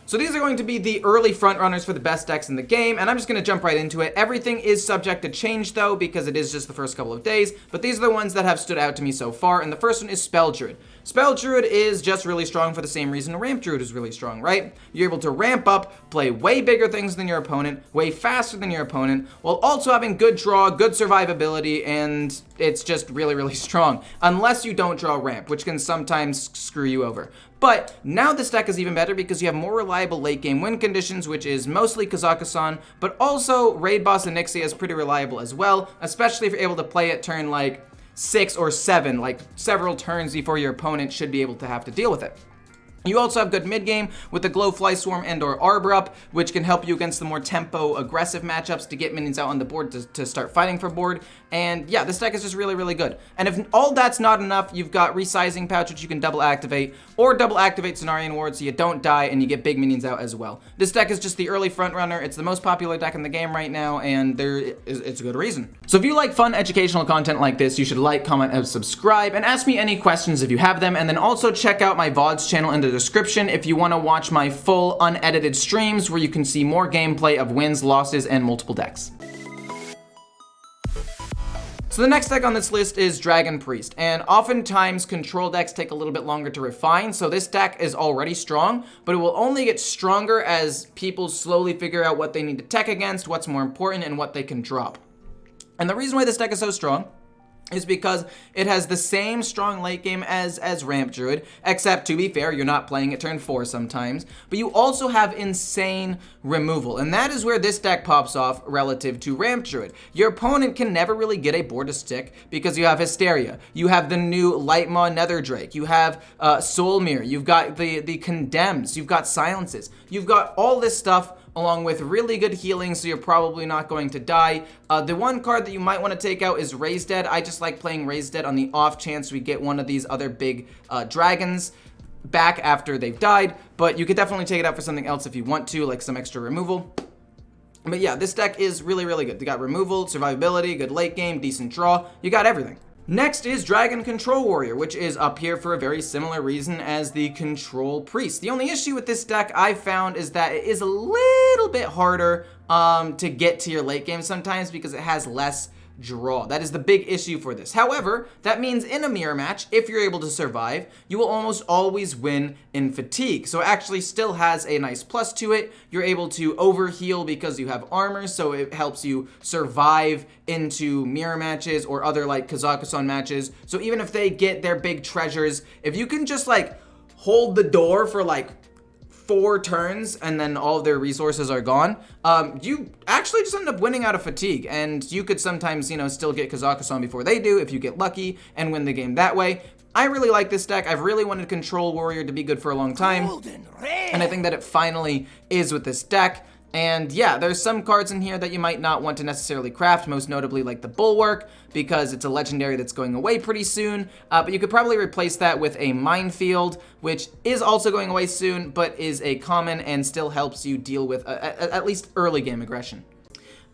So these are going to be the early front runners for the best decks in the game, and I'm just going to jump right into it. Everything is subject to change though, because it is just the first couple of days, but these are the ones that have stood out to me so far, and the first one is Spell Druid. Spell Druid is just really strong for the same reason Ramp Druid is really strong, right? You're able to ramp up, play way bigger things than your opponent, way faster than your opponent, while also having good draw, good survivability, and it's just really, really strong. Unless you don't draw ramp, which can sometimes screw you over. But now this deck is even better because you have more reliable late game win conditions, which is mostly Kazakhstan, but also Raid Boss and Nixia is pretty reliable as well, especially if you're able to play it turn like 6 or 7, like several turns before your opponent should be able to have to deal with it. You also have good mid-game with the Glowfly Swarm and or Arbor up, which can help you against the more tempo aggressive matchups to get minions out on the board to start fighting for board. And yeah, this deck is just really, really good. And if all that's not enough, you've got Resizing Pouch, which you can double activate, or double activate Cenarian Ward so you don't die and you get big minions out as well. This deck is just the early front runner. It's the most popular deck in the game right now, and it's a good reason. So if you like fun educational content like this, you should like, comment, and subscribe, and ask me any questions if you have them, and then also check out my VODs channel in the description if you want to watch my full unedited streams where you can see more gameplay of wins, losses, and multiple decks. So the next deck on this list is Dragon Priest, and oftentimes control decks take a little bit longer to refine, so this deck is already strong, but it will only get stronger as people slowly figure out what they need to tech against, what's more important, and what they can drop. And the reason why this deck is so strong is because it has the same strong late game as Ramp Druid, except to be fair, you're not playing at turn 4 sometimes, but you also have insane removal, and that is where this deck pops off relative to Ramp Druid. Your opponent can never really get a board to stick because you have Hysteria, you have the new Lightmaw Nether Drake, you have Soul Mirror, you've got the Condemns, you've got Silences, you've got all this stuff along with really good healing, so you're probably not going to die. The one card that you might want to take out is Raise Dead. I just like playing Raise Dead on the off chance we get one of these other big dragons back after they've died, but you could definitely take it out for something else if you want to, like some extra removal. But yeah, this deck is really, really good. You got removal, survivability, good late game, decent draw, you got everything. Next is Dragon Control Warrior, which is up here for a very similar reason as the Control Priest. The only issue with this deck I found is that it is a little bit harder to get to your late game sometimes because it has less draw. That is the big issue for this. However, that means in a mirror match, if you're able to survive, you will almost always win in fatigue. So it actually still has a nice plus to it. You're able to overheal because you have armor, so it helps you survive into mirror matches or other like Kazakhstan matches. So even if they get their big treasures, if you can just like hold the door for like 4 turns and then all of their resources are gone, you actually just end up winning out of fatigue, and you could sometimes, you know, still get Kazakhstan before they do if you get lucky and win the game that way. I really like this deck. I've really wanted Control Warrior to be good for a long time, and I think that it finally is with this deck. And yeah, there's some cards in here that you might not want to necessarily craft, most notably like the Bulwark, because it's a legendary that's going away pretty soon, but you could probably replace that with a Minefield, which is also going away soon, but is a common and still helps you deal with at least early game aggression.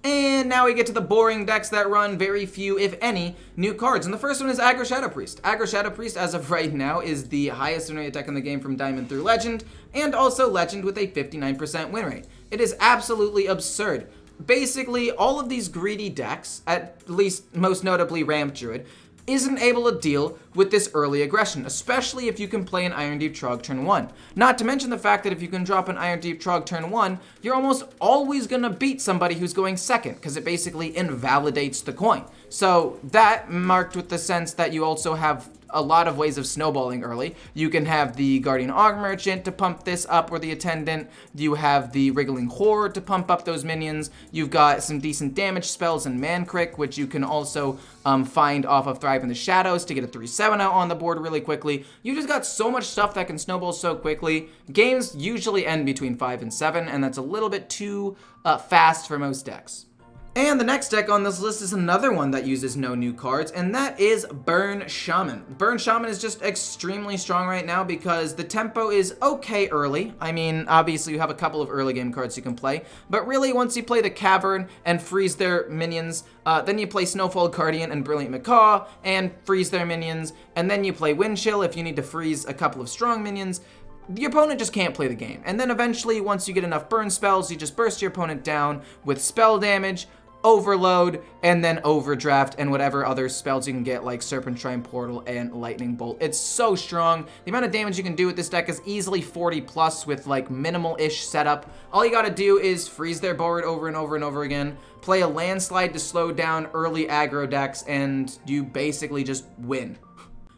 And now we get to the boring decks that run very few, if any, new cards. And the first one is Aggro Shadow Priest. Aggro Shadow Priest, as of right now, is the highest win rate deck in the game from Diamond through Legend, and also Legend with a 59% win rate. It is absolutely absurd. Basically, all of these greedy decks, at least most notably Ramp Druid, isn't able to deal with this early aggression, especially if you can play an Iron Deep Trog turn 1. Not to mention the fact that if you can drop an Iron Deep Trog turn 1, you're almost always gonna beat somebody who's going second, because it basically invalidates the coin. So that marked with the sense that you also have a lot of ways of snowballing early. You can have the Guardian Aug Merchant to pump this up, or the Attendant. You have the Wriggling Horde to pump up those minions. You've got some decent damage spells in Mancrick, which you can also find off of Thrive in the Shadows to get a 3/7 out on the board really quickly. You just got so much stuff that can snowball so quickly. Games usually end between 5 and 7, and that's a little bit too fast for most decks. And the next deck on this list is another one that uses no new cards, and that is Burn Shaman. Burn Shaman is just extremely strong right now because the tempo is okay early. I mean, obviously you have a couple of early game cards you can play, but really once you play the Cavern and freeze their minions, then you play Snowfall Guardian and Brilliant Macaw and freeze their minions, and then you play Wind Chill if you need to freeze a couple of strong minions. your opponent just can't play the game. And then eventually, once you get enough burn spells, you just burst your opponent down with spell damage, overload, and then overdraft, and whatever other spells you can get, like Serpentine Portal and Lightning Bolt. It's so strong. The amount of damage you can do with this deck is easily 40 plus with like minimal-ish setup. All you gotta do is freeze their board over and over and over again, play a landslide to slow down early aggro decks, and you basically just win.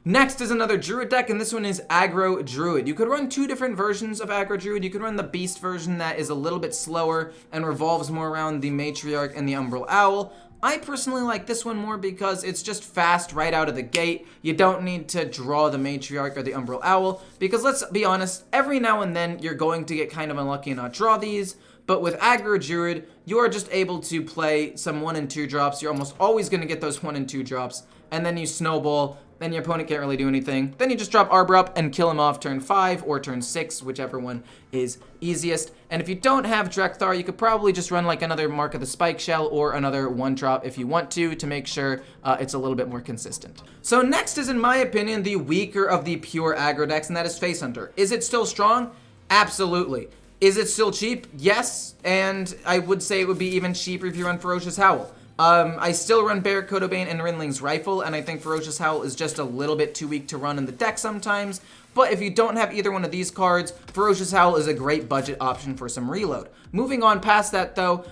Next is another Druid deck, and this one is Aggro Druid. You could run two different versions of Aggro Druid. You could run the Beast version that is a little bit slower and revolves more around the Matriarch and the Umbral Owl. I personally like this one more because it's just fast right out of the gate. You don't need to draw the Matriarch or the Umbral Owl, because let's be honest, every now and then you're going to get kind of unlucky and not draw these. But with Aggro Druid, you are just able to play some 1 and 2 drops. You're almost always going to get those 1 and 2 drops, and then you snowball, and your opponent can't really do anything. Then you just drop Arbor up and kill him off turn 5 or turn 6, whichever one is easiest. And if you don't have Drekthar, you could probably just run like another Mark of the Spike Shell or another 1-drop if you want to make sure it's a little bit more consistent. So next is, in my opinion, the weaker of the pure aggro decks, and that is Face Hunter. Is it still strong? Absolutely. Is it still cheap? Yes, and I would say it would be even cheaper if you run Ferocious Howl. I still run Barracuda Bane and Rinling's Rifle, and I think Ferocious Howl is just a little bit too weak to run in the deck sometimes. But if you don't have either one of these cards, Ferocious Howl is a great budget option for some reload. Moving on past that though,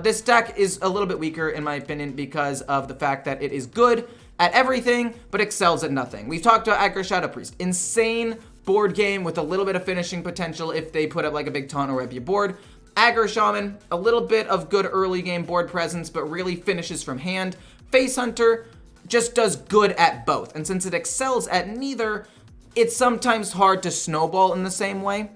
this deck is a little bit weaker in my opinion because of the fact that it is good at everything, but excels at nothing. We've talked about Aggro Shadow Priest. Insane board game with a little bit of finishing potential if they put up like a big taunt or wipe your board. Aggro Shaman, a little bit of good early game board presence, but really finishes from hand. Face Hunter just does good at both, and since it excels at neither, it's sometimes hard to snowball in the same way.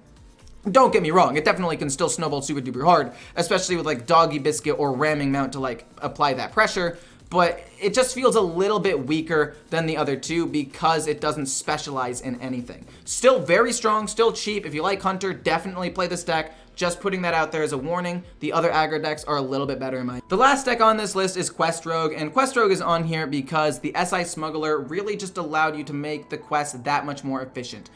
Don't get me wrong, it definitely can still snowball super duper hard, especially with like Doggy Biscuit or Ramming Mount to like apply that pressure, but it just feels a little bit weaker than the other two because it doesn't specialize in anything. Still very strong, still cheap. If you like Hunter, definitely play this deck. Just putting that out there as a warning. The other aggro decks are a little bit better in my. The last deck on this list is Quest Rogue, and Quest Rogue is on here because the SI Smuggler really just allowed you to make the quest that much more efficient.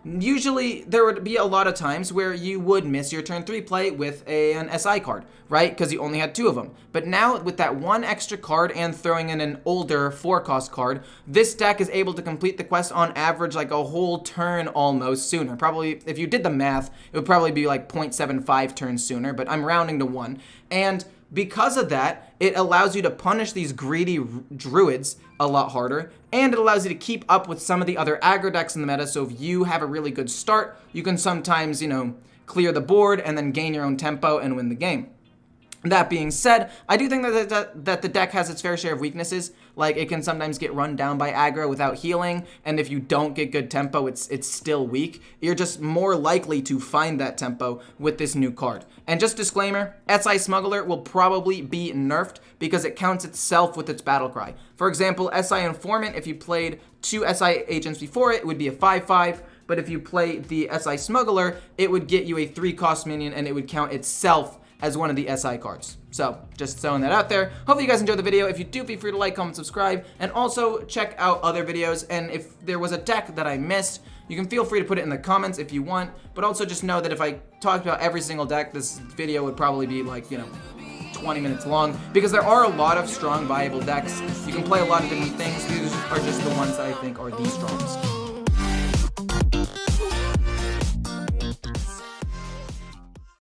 Usually there would be a lot of times where you would miss your turn 3 play with an SI card, right? Because you only had 2 of them. But now with that 1 extra card and throwing in an older 4-cost card, this deck is able to complete the quest on average like a whole turn almost sooner. Probably, if you did the math, it would probably be like 0.75 turns sooner, but I'm rounding to 1. And because of that, it allows you to punish these greedy druids a lot harder, and it allows you to keep up with some of the other aggro decks in the meta, so if you have a really good start, you can sometimes, clear the board and then gain your own tempo and win the game. That being said, I do think that the deck has its fair share of weaknesses. Like, it can sometimes get run down by aggro without healing, and if you don't get good tempo, it's still weak. You're just more likely to find that tempo with this new card. And just disclaimer, SI Smuggler will probably be nerfed because it counts itself with its battle cry. For example, SI Informant, if you played 2 SI agents before it would be a 5/5. But if you play the SI Smuggler, it would get you a 3-cost minion, and it would count itself as one of the SI cards. So, just throwing that out there. Hopefully you guys enjoyed the video. If you do, be free to like, comment, subscribe, and also check out other videos. And if there was a deck that I missed, you can feel free to put it in the comments if you want. But also just know that if I talked about every single deck, this video would probably be like, 20 minutes long, because there are a lot of strong, viable decks. You can play a lot of different things. These are just the ones that I think are the strongest.